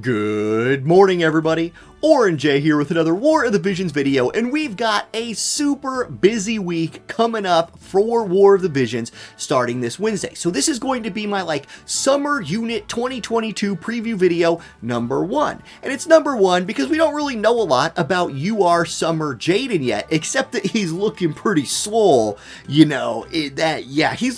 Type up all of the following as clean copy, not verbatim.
Good morning, everybody. Orange J here with another War of the Visions video, and we've got a super busy week coming up for War of the Visions starting this Wednesday. So this is going to be my Summer Unit 2022 preview video number 1. And it's number 1 because we don't really know a lot about UR Summer Jaden yet, except that he's looking pretty swole. He's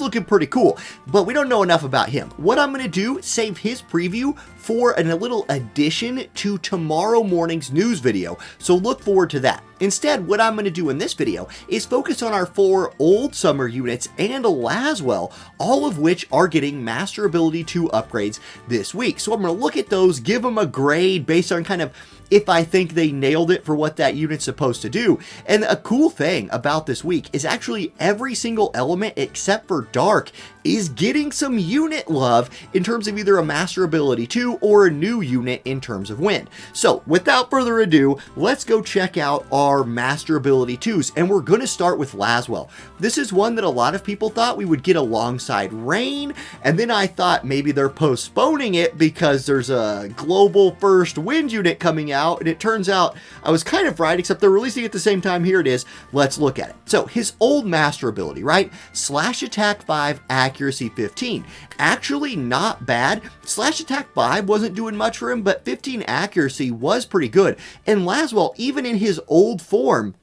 looking pretty cool, but we don't know enough about him. What I'm going to do, save his preview for a little addition to tomorrow morning's news video, so look forward to that. Instead, what I'm going to do in this video is focus on our 4 old summer units and a Lasswell, all of which are getting Master Ability 2 upgrades this week. So I'm going to look at those, give them a grade based on kind of if I think they nailed it for what that unit's supposed to do. And a cool thing about this week is actually every single element except for Dark is getting some unit love in terms of either a Master Ability 2 or a new unit in terms of wind. So without further ado, let's go check out our Master Ability 2s, and we're going to start with Lasswell. This is one that a lot of people thought we would get alongside Rain, and then I thought maybe they're postponing it because there's a global first wind unit coming out, and it turns out I was kind of right, except they're releasing it at the same time. Here it is. Let's look at it. So his old Master Ability, right? Slash Attack 5, Accuracy 15. Actually not bad. Slash Attack 5 wasn't doing much for him, but 15 Accuracy was pretty good. And Lasswell, even in his old form,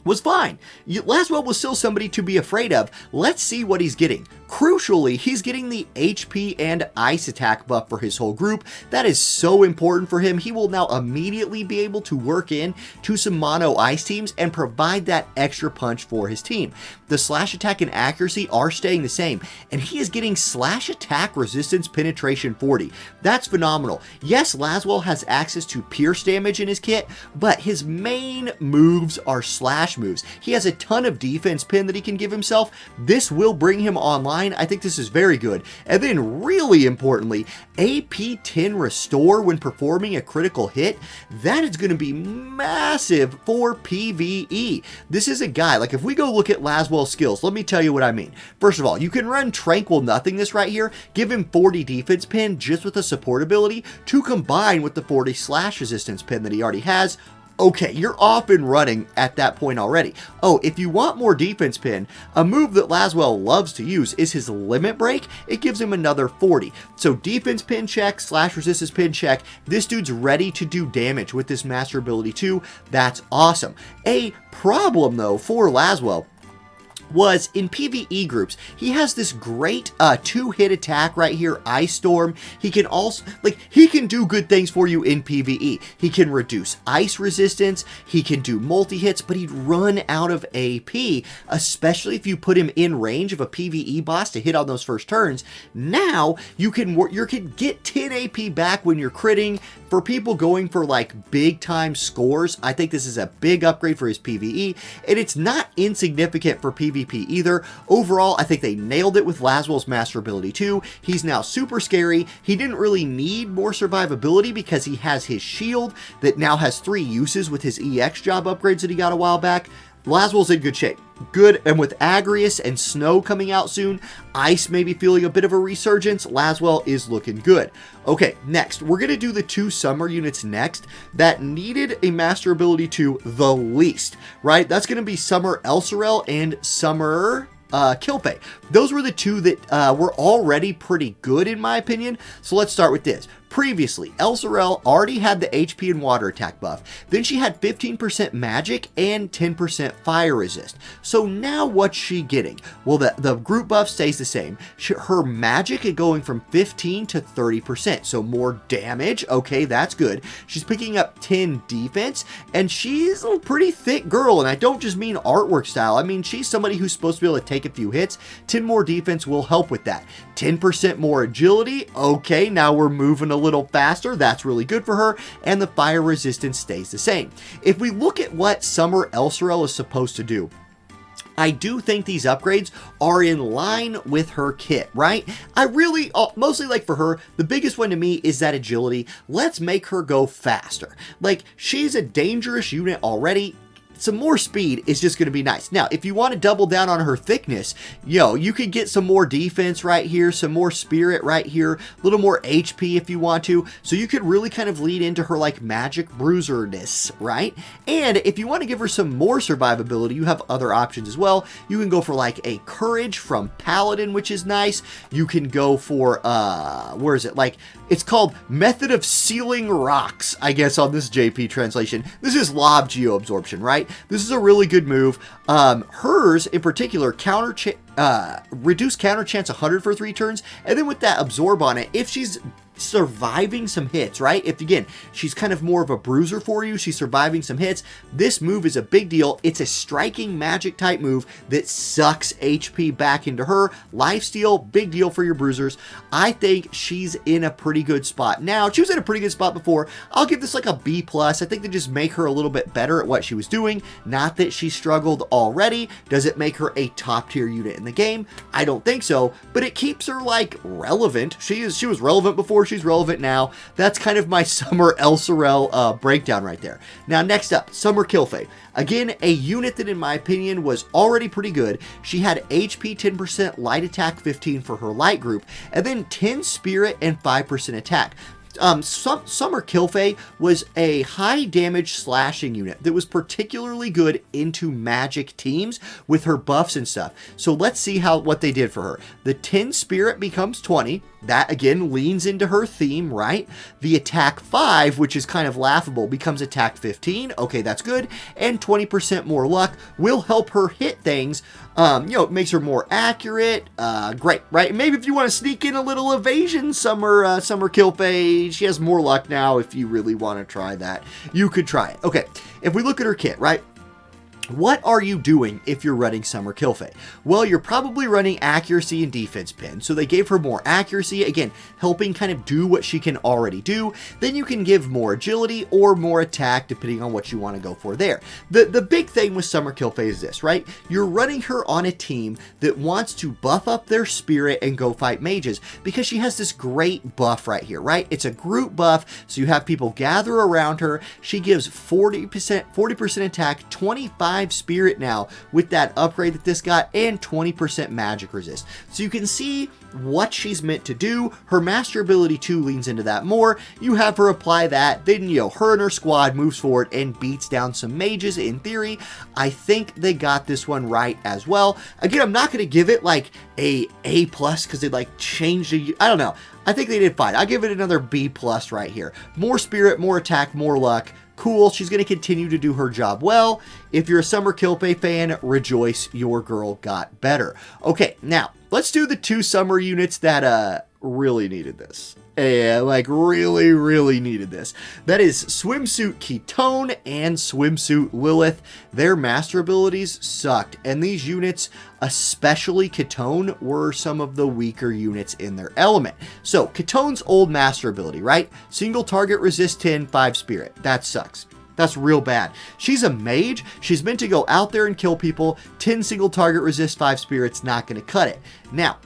was fine. Lasswell was still somebody to be afraid of. Let's see what he's getting. Crucially, he's getting the HP and Ice Attack buff for his whole group. That is so important for him. He will now immediately be able to work in to some mono ice teams and provide that extra punch for his team. The Slash Attack and Accuracy are staying the same, and he is getting Slash Attack Resistance Penetration 40. That's phenomenal. Yes, Lasswell has access to pierce damage in his kit, but his main moves are slash moves. He has a ton of defense pin that he can give himself. This will bring him online. I think this is very good. And then really importantly, AP 10 Restore when performing a critical hit. That is going to be massive for PvE. This is a guy, if we go look at Lasswell's skills, let me tell you what I mean. First of all, you can run Tranquil Nothingness right here, give him 40 defense pin just with a support ability to combine with the 40 slash resistance pin that he already has. Okay, you're off and running at that point already. Oh, if you want more defense pin, a move that Lasswell loves to use is his Limit Break. It gives him another 40. So defense pin check, slash resistance pin check. This dude's ready to do damage with this Master Ability 2. That's awesome. A problem though for Lasswell was in PvE groups, he has this great 2-hit attack right here, Ice Storm. He can also, he can do good things for you in PvE. He can reduce ice resistance, he can do multi-hits, but he'd run out of AP, especially if you put him in range of a PvE boss to hit on those first turns. Now, you can get 10 AP back when you're critting. For people going for big time scores, I think this is a big upgrade for his PvE, and it's not insignificant for PvP either. Overall, I think they nailed it with Lasswell's Master Ability 2. He's now super scary. He didn't really need more survivability because he has his shield that now has 3 uses with his EX job upgrades that he got a while back. Lasswell's in good shape. Good, and with Agrius and Snow coming out soon, Ice may be feeling a bit of a resurgence. Lasswell is looking good. Okay, next, we're going to do the 2 summer units next that needed a Master Ability 2 the least, right? That's going to be Summer Elsarel and Summer Faye. Those were the 2 that were already pretty good in my opinion. So let's start with this. Previously, Elsarel already had the HP and water attack buff. Then she had 15% magic and 10% fire resist. So now what's she getting? Well, the group buff stays the same. Her magic is going from 15 to 30%. So more damage. Okay, that's good. She's picking up 10 defense, and she's a pretty thick girl. And I don't just mean artwork style. I mean, she's somebody who's supposed to be able to take a few hits. 10 more defense will help with that. 10% more agility. Okay, now we're moving a little faster. That's really good for her. And the fire resistance stays the same. If we look at what Summer Elsarel is supposed to do, I do think these upgrades are in line with her kit, right? I really, mostly for her, the biggest one to me is that agility. Let's make her go faster. She's a dangerous unit already. some more speed is just going to be nice. Now, if you want to double down on her thickness, you could get some more defense right here, some more spirit right here, a little more HP if you want to. So you could really kind of lead into her like magic bruiserness, right? And if you want to give her some more survivability, you have other options as well. You can go for like a courage from paladin, which is nice. You can go for where is it? Like, it's called method of sealing rocks, I guess, on this JP translation. This is lob geo absorption, right? This is a really good move. Hers in particular, reduce counter chance 100 for 3 turns, and then with that absorb on it, if she's surviving some hits, right? If again, she's kind of more of a bruiser for you, she's surviving some hits, this move is a big deal. It's a striking magic type move that sucks HP back into her. Lifesteal, big deal for your bruisers. I think she's in a pretty good spot now. She was in a pretty good spot before. I'll give this like a B+. I think they just make her a little bit better at what she was doing. Not that she struggled already. Does it make her a top tier unit in the game? I don't think so, but it keeps her like relevant. She was relevant before, she's relevant now. That's kind of my summer Elsarel breakdown right there. Now next up, Summer Kilfae. Again, a unit that in my opinion was already pretty good. She had HP 10%, light attack 15 for her light group, and then 10 spirit and 5% attack. Summer Kilfae was a high damage slashing unit that was particularly good into magic teams with her buffs and stuff. So let's see what they did for her. The 10 spirit becomes 20. That again leans into her theme, right? The attack 5, which is kind of laughable, becomes attack 15. Okay, that's good. And 20% more luck will help her hit things. It makes her more accurate. Great, right? Maybe if you want to sneak in a little evasion, Summer Kilfae, she has more luck now. If you really want to try that, you could try it. Okay, if we look at her kit, right? What are you doing if you're running Summer Kilfae? Well, you're probably running accuracy and defense pin. So they gave her more accuracy, again, helping kind of do what she can already do. Then you can give more agility or more attack, depending on what you want to go for there. The big thing with Summer Kilfae is this, right? You're running her on a team that wants to buff up their spirit and go fight mages because she has this great buff right here, right? It's a group buff, so you have people gather around her. She gives 40% attack, 25 spirit now with that upgrade that this got, and 20% magic resist. So you can see what she's meant to do. Her master ability 2 leans into that more. You have her apply that, then her and her squad moves forward and beats down some mages. In theory, I think they got this one right as well. Again, I'm not going to give it like a A+ because they like changed I don't know. I think they did fine. I'll give it another B+ right here. More spirit, more attack, more luck. Cool, she's going to continue to do her job well. If you're a Summer Kilfae fan, rejoice, your girl got better. Okay, now, let's do the 2 summer units that really needed this. Like really, really needed this. That is Swimsuit Katone and Swimsuit Lilith. Their master abilities sucked, and these units, especially Katone, were some of the weaker units in their element. So Katone's old master ability, right? Single target resist 10, 5 spirit. That sucks. That's real bad. She's a mage. She's meant to go out there and kill people. 10 single target resist 5 spirits, not going to cut it. Now,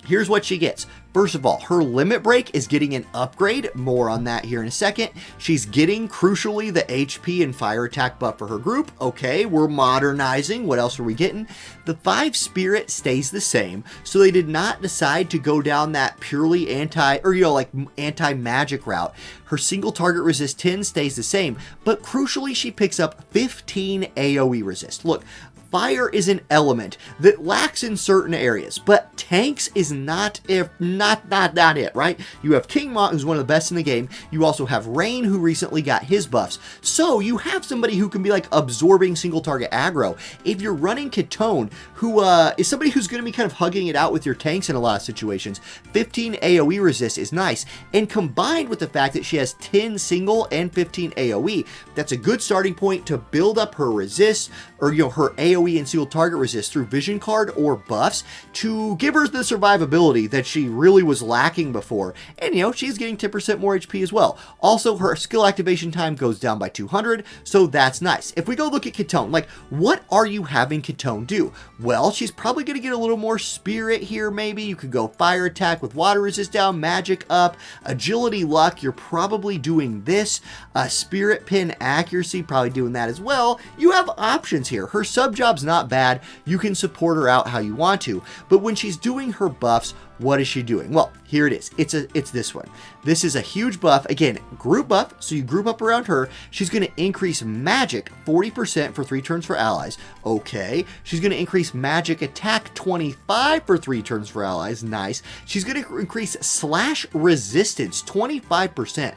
here's what she gets. First of all, her limit break is getting an upgrade. More on that here in a second. She's getting, crucially, the HP and fire attack buff for her group. Okay, we're modernizing. What else are we getting? The 5 spirit stays the same, so they did not decide to go down that purely anti-magic route. Her single target resist 10 stays the same, but crucially, she picks up 15 AoE resist. Look, fire is an element that lacks in certain areas, but tanks is not it, right? You have King Mont, who's one of the best in the game. You also have Rain, who recently got his buffs. So you have somebody who can be like absorbing single target aggro. If you're running Katone, who is somebody who's going to be kind of hugging it out with your tanks in a lot of situations, 15 AoE resist is nice. And combined with the fact that she has 10 single and 15 AoE, that's a good starting point to build up her resist, or her AoE AoE and sealed target resist through vision card or buffs to give her the survivability that she really was lacking before. And you know, she's getting 10% more HP as well. Also, her skill activation time goes down by 200, so that's nice. If we go look at Katone, like, what are you having Katone do? Well, she's probably going to get a little more spirit here, maybe. You could go fire attack with water resist down, magic up, agility luck, you're probably doing this, spirit pin accuracy, probably doing that as well. You have options here. Her sub job's not bad. You can support her out how you want to, but when she's doing her buffs, what is she doing? Well, here it is. It's this one. This is a huge buff. Again, group buff, so you group up around her. She's going to increase magic 40% for 3 turns for allies. Okay. She's going to increase magic attack 25 for 3 turns for allies. Nice. She's going to increase slash resistance 25%.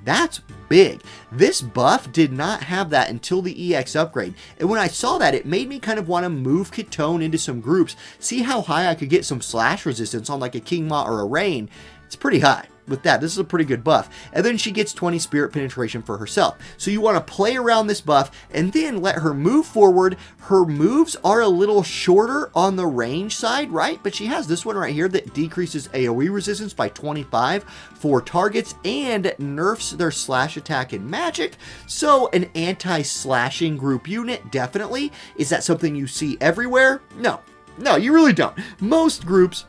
That's big. This buff did not have that until the EX upgrade. And when I saw that, it made me kind of want to move Katone into some groups, see how high I could get some slash resistance on like a King Mont or a Rain. It's pretty high. With that, this is a pretty good buff. And then she gets 20 spirit penetration for herself. So you want to play around this buff and then let her move forward. Her moves are a little shorter on the range side, right? But she has this one right here that decreases AoE resistance by 25 for targets and nerfs their slash attack and magic. So an anti-slashing group unit, definitely. Is that something you see everywhere? No, you really don't. Most groups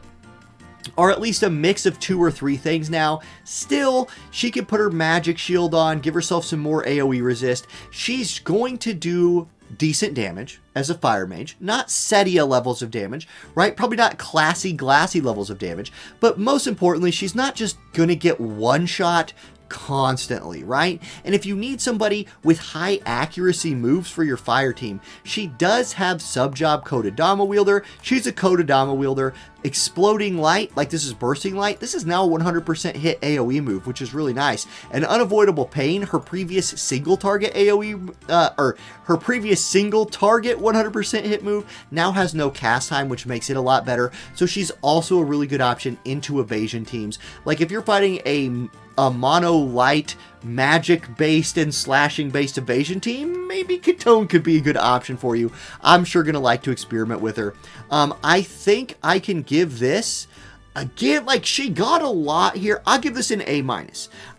are at least a mix of 2 or 3 things now. Still, she can put her magic shield on, give herself some more AoE resist. She's going to do decent damage as a fire mage, not Setia levels of damage, right? Probably not classy, glassy levels of damage, but most importantly, she's not just gonna get one shot constantly, right? And if you need somebody with high accuracy moves for your fire team, she does have sub-job Kodadama wielder. She's a Kodadama wielder. Exploding light, like this is bursting light, this is now a 100% hit AoE move, which is really nice. And unavoidable pain, her previous single target AoE, or her previous single target 100% hit move now has no cast time, which makes it a lot better. So she's also a really good option into evasion teams. Like if you're fighting a mono light magic based and slashing based evasion team, maybe Katone could be a good option for you. I'm sure gonna like to experiment with her. I think I can give this again, like she got a lot here. I'll give this an A-.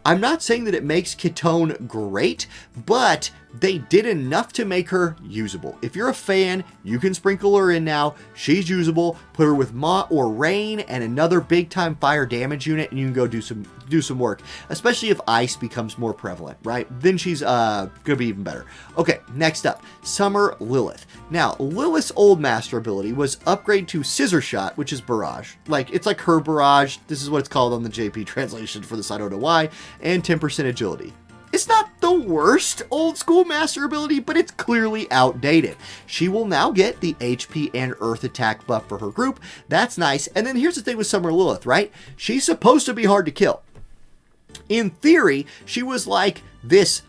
I'm not saying that it makes Katone great, but they did enough to make her usable. If you're a fan, you can sprinkle her in now. She's usable. Put her with Mont or Rain and another big time fire damage unit, and you can go do some work. Especially if ice becomes more prevalent, right? Then she's gonna be even better. Okay, next up, Summer Lilith. Now, Lilith's old master ability was upgrade to Scissor Shot, which is Barrage. Like it's like her Barrage. This is what it's called on the JP translation for this. I don't know why. And 10% agility. It's not the worst old school master ability, but it's clearly outdated. She will now get the HP and Earth attack buff for her group. That's nice. And then here's the thing with Summer Lilith, right? She's supposed to be hard to kill. In theory, she was like this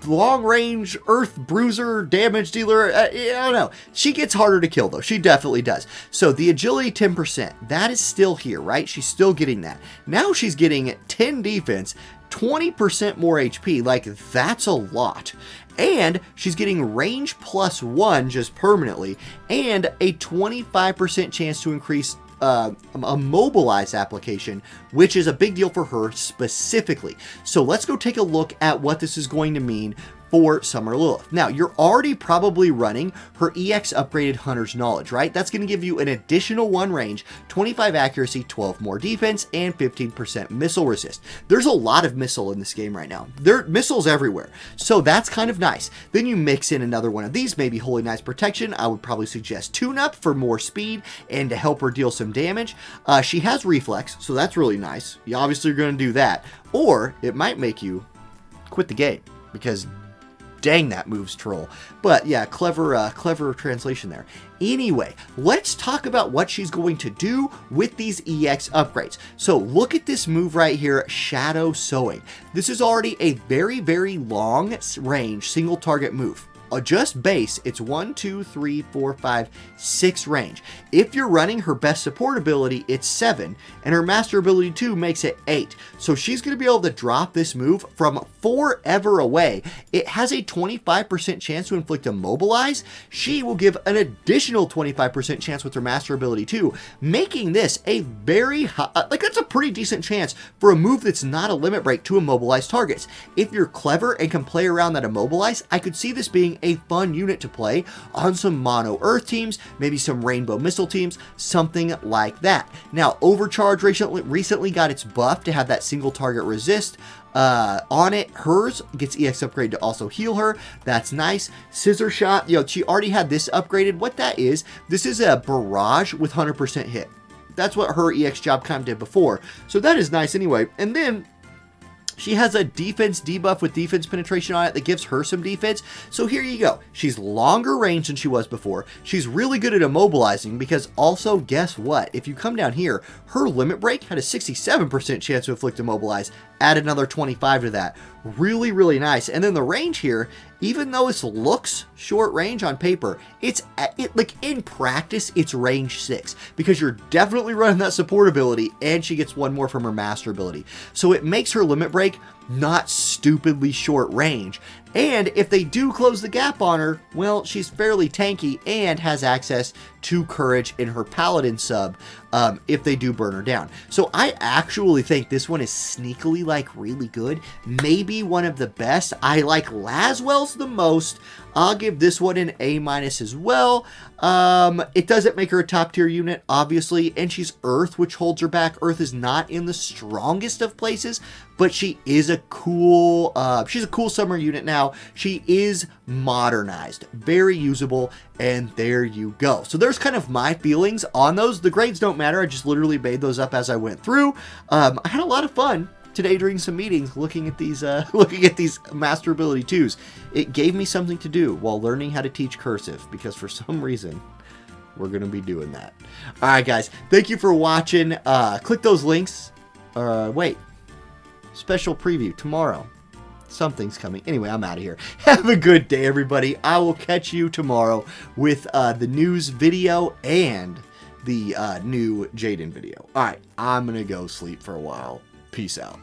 long-range Earth bruiser, damage dealer. I don't know. She gets harder to kill, though. She definitely does. So the agility 10%, that is still here, right? She's still getting that. Now she's getting 10 defense, 20% more HP. Like, that's a lot. And she's getting range +1 just permanently, and a 25% chance to increase a mobilize application, which is a big deal for her specifically. So let's go take a look at what this is going to mean for Summer Lilith. Now, you're already probably running her EX upgraded Hunter's Knowledge, right? That's going to give you an additional 1 range, 25 accuracy, 12 more defense, and 15% missile resist. There's a lot of missile in this game right now. There are missiles everywhere. So that's kind of nice. Then you mix in another one of these, maybe Holy Knight's Protection. I would probably suggest Tune-Up for more speed and to help her deal some damage. She has Reflex, so that's really nice. You obviously are going to do that. Or it might make you quit the game, because dang, that moves troll. But yeah, clever translation there. Anyway, let's talk about what she's going to do with these EX upgrades. So look at this move right here, Shadow Sowing. This is already a very, very long range single target move. just base, it's 1, 2, 3, 4, 5, 6 range. If you're running her best support ability, it's 7, and her master ability 2 makes it 8. So she's going to be able to drop this move from forever away. It has a 25% chance to inflict immobilize. She will give an additional 25% chance with her master ability 2, making this a very high, that's a pretty decent chance for a move that's not a limit break to immobilize targets. If you're clever and can play around that immobilize, I could see this being a fun unit to play on some mono earth teams, maybe some rainbow missile teams, something like that. Now, Overcharge recently got its buff to have that single target resist on it. Hers gets EX upgrade to also heal her. That's nice. Scissor Shot, she already had this upgraded. What that is, this is a barrage with 100% hit. That's what her EX job kind of did before. So that is nice anyway. And then she has a defense debuff with defense penetration on it that gives her some defense. So here you go. She's longer range than she was before. She's really good at immobilizing because also, guess what? If you come down here, her limit break had a 67% chance to inflict immobilize. Add another 25 to that. Really, really nice. And then the range here, even though it looks short range on paper, like in practice, it's range 6 because you're definitely running that support ability and she gets one more from her master ability. So it makes her limit break not stupidly short range. And if they do close the gap on her, well, she's fairly tanky and has access to courage in her paladin sub if they do burn her down. So I actually think this one is sneakily really good. Maybe one of the best. I like Lasswell's the most. I'll give this one an A- as well. It doesn't make her a top tier unit, obviously, and she's Earth, which holds her back. Earth is not in the strongest of places, but she is a cool, she's a cool summer unit now. She is modernized, very usable, and there you go. So there's kind of my feelings on those. The grades don't matter. I just literally made those up as I went through. I had a lot of fun today during some meetings looking at these master ability 2s. It gave me something to do while learning how to teach cursive because for some reason we're going to be doing that. All right, guys, thank you for watching. Click those links. Wait, special preview tomorrow. Something's coming. Anyway, I'm out of here. Have a good day, everybody. I will catch you tomorrow with the news video and the new Jaden video. All right, I'm going to go sleep for a while. Peace out.